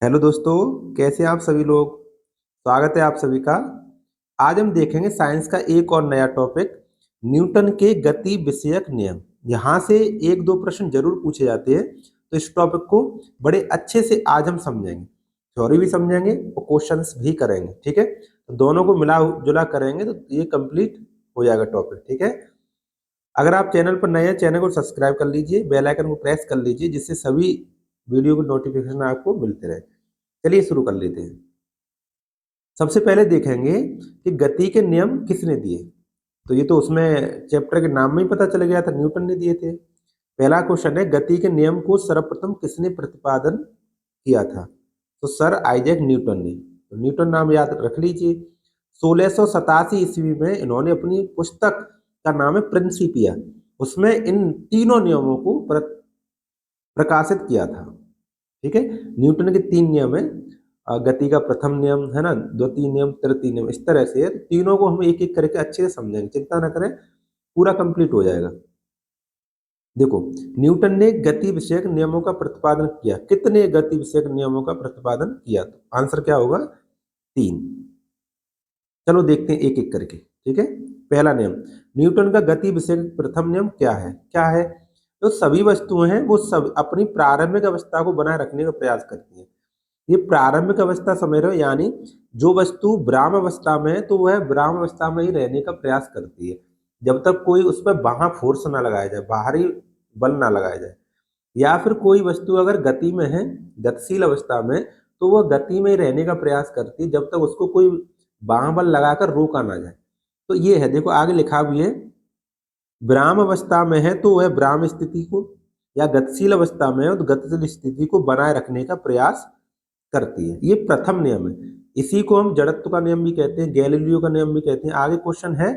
Hello दोस्तों, कैसे हैं आप सभी लोग। स्वागत है आप सभी का। आज हम देखेंगे साइंस का एक और नया टॉपिक, न्यूटन के गति विषयक नियम। यहाँ से एक दो प्रश्न जरूर पूछे जाते हैं, तो इस टॉपिक को बड़े अच्छे से आज हम समझेंगे। थ्योरी भी समझेंगे और क्वेश्चंस भी करेंगे, ठीक है। तो दोनों को मिला जुला करेंगे तो ये कंप्लीट हो जाएगा टॉपिक, ठीक है। अगर आप चैनल पर नए हैं, चैनल को सब्सक्राइब कर लीजिए, बेल आइकन को प्रेस कर लीजिए, जिससे सभी वीडियो की नोटिफिकेशन आपको मिलते रहे। चलिए शुरू कर लेते हैं। सबसे पहले देखेंगे कि गति के नियम किसने दिए। तो ये तो उसमें चैप्टर के नाम में ही पता चल गया था, न्यूटन ने दिए थे। पहला क्वेश्चन है, गति के नियम को सर्वप्रथम किसने प्रतिपादन किया था। तो सर आइजैक न्यूटन ने। तो न्यूटन नाम याद रख लीजिए। 1687 ईस्वी में इन्होंने अपनी पुस्तक का नाम है प्रिंसिपिया, उसमें इन तीनों नियमों को प्रकाशित किया था, ठीक है। न्यूटन के तीन नियम है, गति का प्रथम नियम है ना, द्वितीय नियम, तृतीय नियम, इस तरह से है। तीनों को हम एक एक करके अच्छे से समझेंगे, चिंता ना करें, पूरा कंप्लीट हो जाएगा। देखो, न्यूटन ने गति विषयक नियमों का प्रतिपादन किया। कितने गति विषयक नियमों का प्रतिपादन किया? तो आंसर क्या होगा? 3। चलो देखते हैं एक एक करके, ठीक है। पहला नियम, न्यूटन का गति विषयक प्रथम नियम क्या है? क्या है? तो सभी वस्तुएं हैं वो सब अपनी प्रारंभिक अवस्था को बनाए रखने का प्रयास करती हैं। ये प्रारंभिक अवस्था समझ रहे हो, यानी जो वस्तु ब्राह्म अवस्था में है तो वह ब्राह्म अवस्था में ही रहने का प्रयास करती है, जब तक कोई उस पर बाहर फोर्स ना लगाया जाए, बाहरी बल ना लगाया जाए। या फिर कोई वस्तु अगर गति में है, गतिशील अवस्था में, तो वह गति में ही रहने का प्रयास करती है जब तक उसको कोई बाह्य बल लगाकर रोका ना जाए। तो ये है, देखो आगे लिखा भी है, विराम अवस्था में है तो वह विराम स्थिति को, या गतिशील अवस्था में है तो गतिशील स्थिति को बनाए रखने का प्रयास करती है। ये प्रथम नियम है। इसी को हम जड़त्व का नियम भी कहते हैं, गैलीलियो का नियम भी कहते हैं। आगे क्वेश्चन है,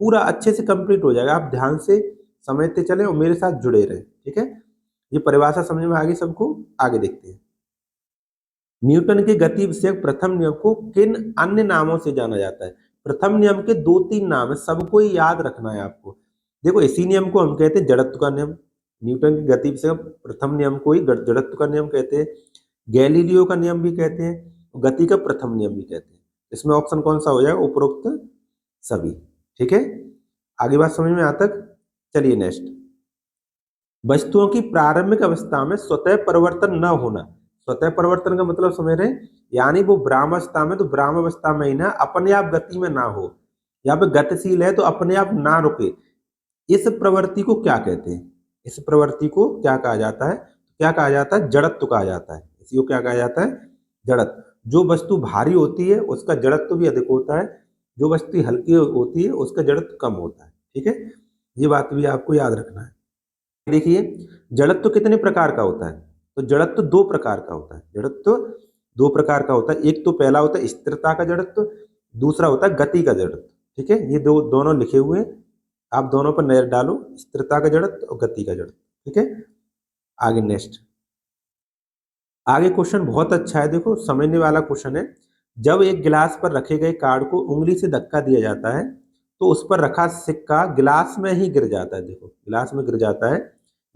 पूरा अच्छे से कंप्लीट हो जाएगा, आप ध्यान से समझते चले और मेरे साथ जुड़े रहे, ठीक है। ये परिभाषा समझ में आगे सबको, आगे देखते हैं। न्यूटन के गति विषयक प्रथम नियम को किन अन्य नामों से जाना जाता है? प्रथम नियम के दो तीन नाम है, सबको ही याद रखना है आपको। देखो, इसी नियम को हम कहते हैं जड़त्व का नियम। न्यूटन की गति विषयक प्रथम नियम को ही जड़त्व का नियम कहते हैं, गैलीलियो का नियम भी कहते हैं, गति का प्रथम नियम भी कहते हैं। इसमें ऑप्शन कौन सा हो जाएगा? उपरोक्त सभी, ठीक है। आगे बात समझ में आता तक? चलिए नेक्स्ट, वस्तुओं की प्रारंभिक अवस्था में स्वतः परिवर्तन न होना। स्वतः परिवर्तन का मतलब समझ रहे हैं, यानी वो ब्राह्मावस्था में तो ब्राह्मावस्था में ही ना अपने आप गति में ना हो, यहाँ पे गतिशील है तो अपने आप ना रुके। इस प्रवृत्ति को क्या कहते हैं? इस प्रवृत्ति को क्या कहा जाता है? क्या कहा जाता है? जड़त्व कहा जाता है। इसी को क्या कहा जाता है? जड़त्व। जो वस्तु भारी होती है उसका जड़त्व भी अधिक होता है, जो वस्तु हल्की होती है उसका जड़त्व कम होता है, ठीक है। ये बात भी आपको याद रखना है। देखिए, जड़त्व कितने प्रकार का होता है? तो जड़त्व दो प्रकार का होता है। जड़त्व दो प्रकार का होता है। एक तो पहला होता है स्थिरता का जड़त्व, दूसरा होता है गति का जड़त्व, ठीक है। ये दो दोनों लिखे हुए हैं, आप दोनों पर नजर डालो, स्थिरता का जड़त्व और गति का जड़त्व, ठीक है। आगे नेक्स्ट, आगे क्वेश्चन बहुत अच्छा है, देखो समझने वाला क्वेश्चन है। जब एक गिलास पर रखे गए कार्ड को उंगली से धक्का दिया जाता है तो उस पर रखा सिक्का गिलास में ही गिर जाता है। देखो, गिलास में गिर जाता है।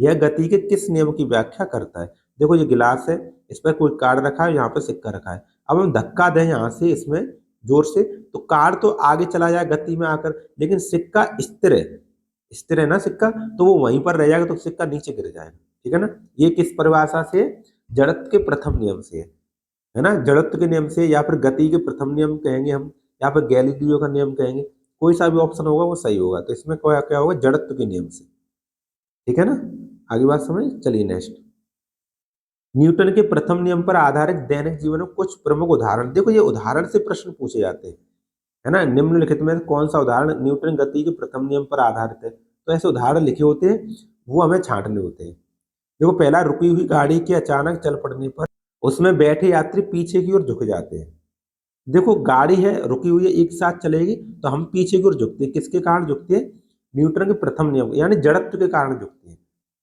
यह गति के किस नियम की व्याख्या करता है? देखो, ये गिलास है, इस पर कोई कार्ड रखा है, यहाँ पर सिक्का रखा है। अब हम धक्का दें यहाँ से इसमें जोर से, तो कार्ड तो आगे चला जाए गति में आकर, लेकिन सिक्का स्थिर है, स्थिर है ना सिक्का, तो वो वहीं पर रह जाएगा, तो सिक्का नीचे गिर जाएगा, ठीक है ना। ये किस परिभाषा से? जड़त्व के प्रथम नियम से है ना, जड़त्व के नियम से, या फिर गति के प्रथम नियम कहेंगे हम, या फिर गैलीलियो का नियम कहेंगे। कोई सा भी ऑप्शन होगा वो सही होगा। तो इसमें क्या क्या होगा? जड़त्व के नियम से, ठीक है ना। आगे बात समझ, चलिए नेक्स्ट, न्यूटन के प्रथम नियम पर आधारित दैनिक जीवन में कुछ प्रमुख उदाहरण। देखो, ये उदाहरण से प्रश्न पूछे जाते हैं, है ना। निम्नलिखित में कौन सा उदाहरण न्यूटन गति के प्रथम नियम पर आधारित है? तो ऐसे उदाहरण लिखे होते हैं, वो हमें छांटने होते हैं। देखो, पहला, रुकी हुई गाड़ी के अचानक चल पड़ने पर उसमें बैठे यात्री पीछे की ओर झुक जाते हैं। देखो, गाड़ी है, रुकी हुई है, एक साथ चलेगी तो हम पीछे की ओर झुकते हैं। किसके कारण झुकते हैं? न्यूटन के प्रथम नियम यानी जड़त्व के कारण झुकते हैं।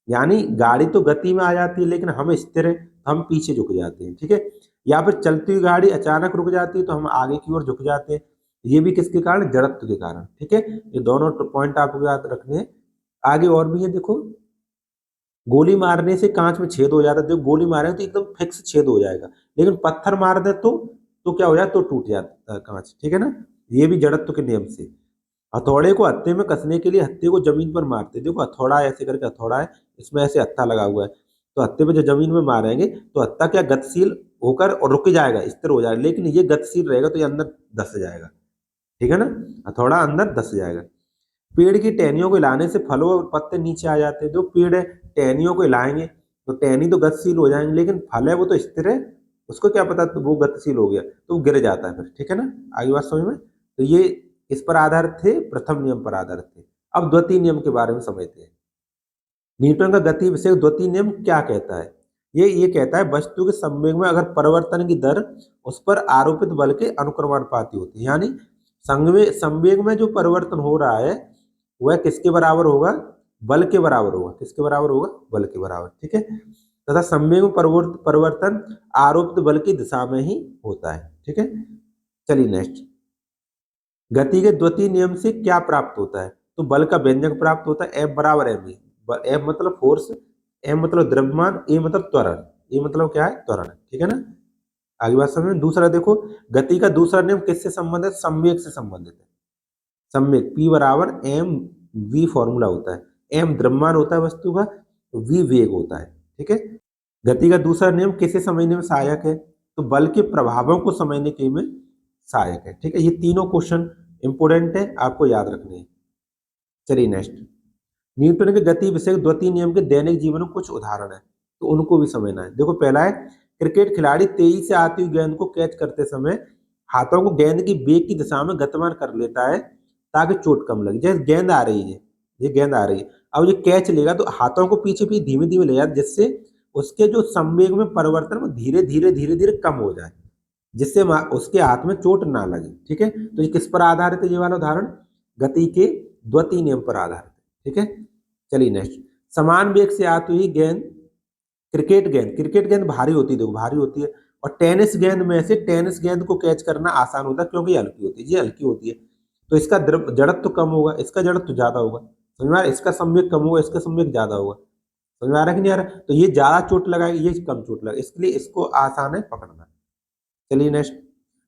यानी गाड़ी तो गति में आ जाती है लेकिन हम स्थिर है तो हम पीछे झुक जाते हैं, ठीक है। या फिर चलती हुई गाड़ी अचानक रुक जाती है तो हम आगे की ओर झुक जाते हैं। ये भी किसके कारण? जड़त्व के कारण, ठीक है। ये दोनों पॉइंट आपको याद रखने हैं। आगे और भी है, देखो, गोली मारने से कांच में छेद हो जाता है, देखो गोली मारे तो एकदम फिक्स छेद हो जाएगा, लेकिन पत्थर मार दे तो क्या हो जाए, तो टूट जाता है कांच, ठीक है ना। ये भी जड़त्व के नियम से। हथौड़े को हत्थे में कसने के लिए हत्थे को जमीन पर मारते, देखो हथौड़ा है, ऐसे करके हथौड़ा है, इसमें ऐसे हत्था लगा हुआ है, तो हत्थे पे जो जमीन में मारेंगे तो हत्था क्या गतिशील होकर और रुक जाएगा, स्थिर हो जाएगा, लेकिन ये गतिशील रहेगा तो ये अंदर धस जाएगा, ठीक है ना, हथौड़ा अंदर धस जाएगा। पेड़ की टहनियों को हिलाने से फलों और पत्ते नीचे आ जाते हैं, जो पेड़ है टहनियों को हिलाएंगे तो टहनी तो गतिशील हो जाएंगे, लेकिन फल है वो तो स्थिर है, उसको क्या पता तो वो गतिशील हो गया तो वो गिर जाता है फिर, ठीक है ना। आगे बात समझ में, तो ये इस पर आधारित थे, प्रथम नियम पर आधारित थे। अब द्वितीय नियम के बारे में समझते हैं। न्यूटन का गति विषय द्वितीय नियम क्या कहता है, ये कहता है वस्तु के संवेग में अगर परिवर्तन की दर उस पर आरोपित बल के अनुक्रमानुपाती होती है, यानी संवेग में जो परिवर्तन हो रहा है वह किसके बराबर होगा, बल के बराबर होगा, किसके बराबर होगा, बल के बराबर, ठीक है। तथा संवेग में परिवर्तन आरोपित बल की दिशा में ही होता है, ठीक है। चलिए नेक्स्ट, गति के द्वितीय नियम से क्या प्राप्त होता है, तो बल का व्यंजक प्राप्त होता है, F बराबर एम ई, एफ मतलब फोर्स, एम मतलब द्रव्यमान, ए मतलब त्वरण, ये मतलब क्या है, त्वरण, ठीक है ना। आगे बात समझ में। दूसरा देखो, गति का दूसरा नियम किससे संबंधित, संवेग से संबंधित है। संवेग P बराबर एम वी फॉर्मूला होता है, एम द्रव्यमान होता है वस्तु का, वी वेग होता है, ठीक है। गति का दूसरा नियम किसे समझने में सहायक है, तो बल के प्रभावों को समझने के में सहायक है, ठीक है। ये तीनों क्वेश्चन इंपोर्टेंट है, आपको याद रखने हैं। चलिए नेक्स्ट, न्यूटन के गति विषय द्वितीय नियम के दैनिक जीवन में कुछ उदाहरण है, तो उनको भी समझना है। देखो पहला है, क्रिकेट खिलाड़ी तेजी से आती हुई गेंद को कैच करते समय हाथों को गेंद की बेग की दिशा में गतिमान कर लेता है ताकि चोट कम लगे। जैसे गेंद आ रही है, ये गेंद आ रही है, अब ये कैच लेगा तो हाथों को पीछे पीछे धीमे धीमे ले जाए, जिससे उसके जो संवेग में परिवर्तन वो धीरे धीरे धीरे धीरे कम हो जाए, जिससे उसके हाथ में चोट ना लगे, ठीक है। तो ये किस पर आधारित है, ये वाला उदाहरण गति के द्वितीय नियम पर आधारित है, ठीक है। चलिए नेक्स्ट, समान वेग से आती हुई गेंद, क्रिकेट गेंद भारी होती है, देखो भारी होती है, और टेनिस गेंद में से टेनिस गेंद को कैच करना आसान होता है क्योंकि ये हल्की होती है, ये हल्की होती है, तो इसका जड़त्व तो कम होगा, इसका जड़त्व ज्यादा होगा, समझ में आ रहा है, इसका संवेग कम होगा, इसका संवेग ज्यादा होगा, समझ में आ रहा है कि नहीं आ रहा, तो ये ज्यादा चोट लगाएगी, ये कम चोट लगाएगी, इसके लिए इसको आसान है पकड़ना। चलिए नेक्स्ट,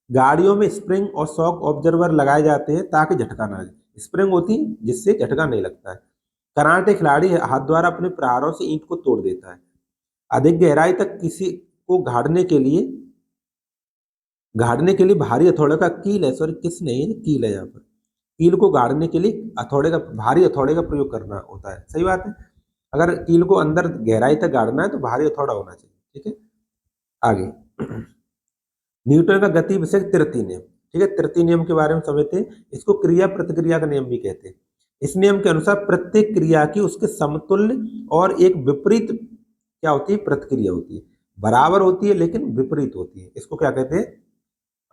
गाड़ियों में स्प्रिंग और शॉक ऑब्जर्वर लगाए जाते हैं ताकि झटका ना लगे, स्प्रिंग होती है जिससे झटका नहीं लगता है। कराटे खिलाड़ी हाथ द्वारा अपने प्रहारों से ईंट को तोड़ देता है। अधिक गहराई तक किसी को गाड़ने के लिए भारी हथौड़े का कील है, सॉरी किस नहीं है, कील है यहाँ पर, कील को गाड़ने के लिए भारी हथौड़े का प्रयोग करना होता है, सही बात है। अगर कील को अंदर गहराई तक गाड़ना है तो भारी हथौड़ा होना चाहिए, ठीक है। आगे न्यूटन का गति विषय तृतीय नियम, ठीक है, तृतीय नियम के बारे में समझते हैं। इसको क्रिया प्रतिक्रिया का नियम भी कहते हैं। इस नियम के अनुसार प्रत्येक क्रिया की उसके समतुल्य और एक विपरीत क्या होती है, प्रतिक्रिया होती है, बराबर होती है लेकिन विपरीत होती है, इसको क्या कहते हैं,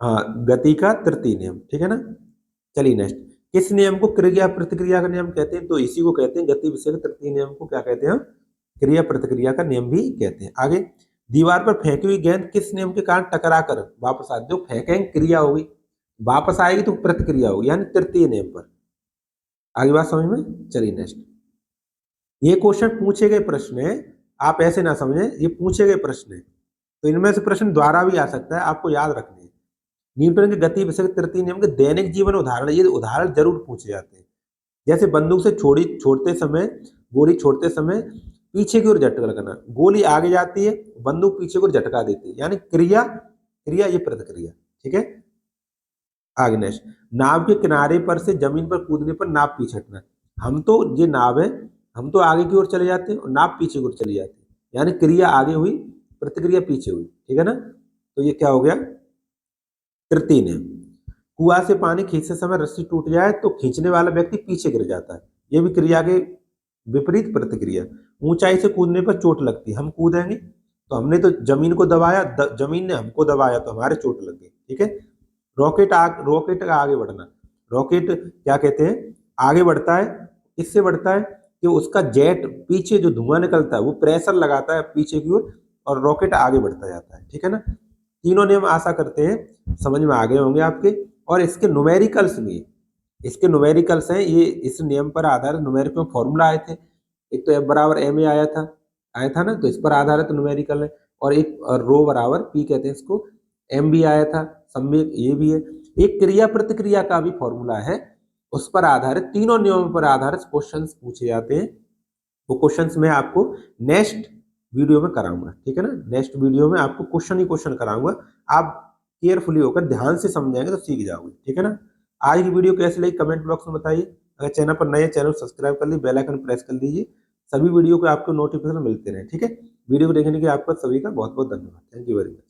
हाँ गति का तृतीय नियम, ठीक है ना। चलिए नेक्स्ट, किस नियम को क्रिया प्रतिक्रिया का नियम कहते हैं, तो इसी को कहते हैं गति विषय के तृतीय नियम को क्या कहते हैं, क्रिया प्रतिक्रिया का नियम भी कहते हैं। आगे, दीवार पर फेंकी हुई गेंद किस नियम के कारण टकरा कर वापस आती है, जो फेंकेंगे क्रिया होगी, वापस आएगी तो प्रतिक्रिया होगी, यानी तृतीय नियम पर। आगे बात समझ में। चलिए नेक्स्ट, ये क्वेश्चन पूछे गए प्रश्न है, आप ऐसे ना समझे, ये पूछे गए प्रश्न है, तो इनमें से प्रश्न द्वारा भी आ सकता है, आपको याद रखने हैं। न्यूटन के गति विषय तृतीय नियम के दैनिक जीवन उदाहरण, ये उदाहरण जरूर पूछे जाते हैं। जैसे बंदूक से छोड़ते समय, गोली छोड़ते समय पीछे की ओर झटका लगाना, गोली आगे जाती है, बंदूक पीछे की ओर झटका देती है, यानी क्रिया क्रिया ये प्रतिक्रिया, ठीक है। आगे नेक्स्ट, नाव के किनारे पर से जमीन पर कूदने पर नाव पीछे हटना, हम तो ये नाव है, हम तो आगे की ओर चले जाते हैं और नाव पीछे की ओर चली जाती है, यानी क्रिया आगे हुई, प्रतिक्रिया पीछे हुई, ठीक है ना। तो ये क्या हो गया, तृतीय नियम। कुआं से पानी खींचते समय रस्सी टूट जाए तो खींचने वाला व्यक्ति पीछे गिर जाता है, ये भी क्रिया के विपरीत प्रतिक्रिया। ऊंचाई से कूदने पर चोट लगती है, हम कूदेंगे तो हमने तो जमीन को दबाया, जमीन ने हमको दबाया तो हमारे चोट लग गई, ठीक है। रॉकेट का आगे बढ़ना, रॉकेट क्या कहते हैं, आगे बढ़ता है, इससे बढ़ता है कि उसका जेट पीछे जो धुआं निकलता है वो प्रेशर लगाता है पीछे की ओर और रॉकेट आगे बढ़ता जाता है, ठीक है ना। तीनों नियम आशा करते हैं समझ में आ गए होंगे आपके, और इसके न्यूमेरिकल्स भी, इसके न्यूमेरिकल्स हैं, ये इस नियम पर आधारित न्यूमेरिकल फॉर्मूला आए थे। एक तो F बराबर ma आया था, आया था ना, तो इस पर आधारित न्यूमेरिकल है। और एक रो बराबर पी कहते हैं इसको, एम भी आया था, संवेग ये भी है। एक क्रिया प्रतिक्रिया का भी फॉर्मूला है, उस पर आधारित तीनों नियमों पर आधारित क्वेश्चंस पूछे जाते हैं। वो क्वेश्चंस मैं आपको नेक्स्ट वीडियो में कराऊंगा, ठीक है ना। नेक्स्ट वीडियो में आपको क्वेश्चन ही क्वेश्चन कराऊंगा, आप केयरफुली होकर ध्यान से समझाएंगे तो सीख जाओगे, ठीक है ना। आज की वीडियो कैसी लगी कमेंट बॉक्स में बताइए। अगर चैनल पर नए, चैनल सब्सक्राइब कर लीजिए, बेल आइकन प्रेस कर लीजिए, सभी वीडियो को आपको नोटिफिकेशन मिलते रहे, ठीक है। वीडियो को देखने के लिए आपका सभी का बहुत बहुत धन्यवाद। Thank you very much.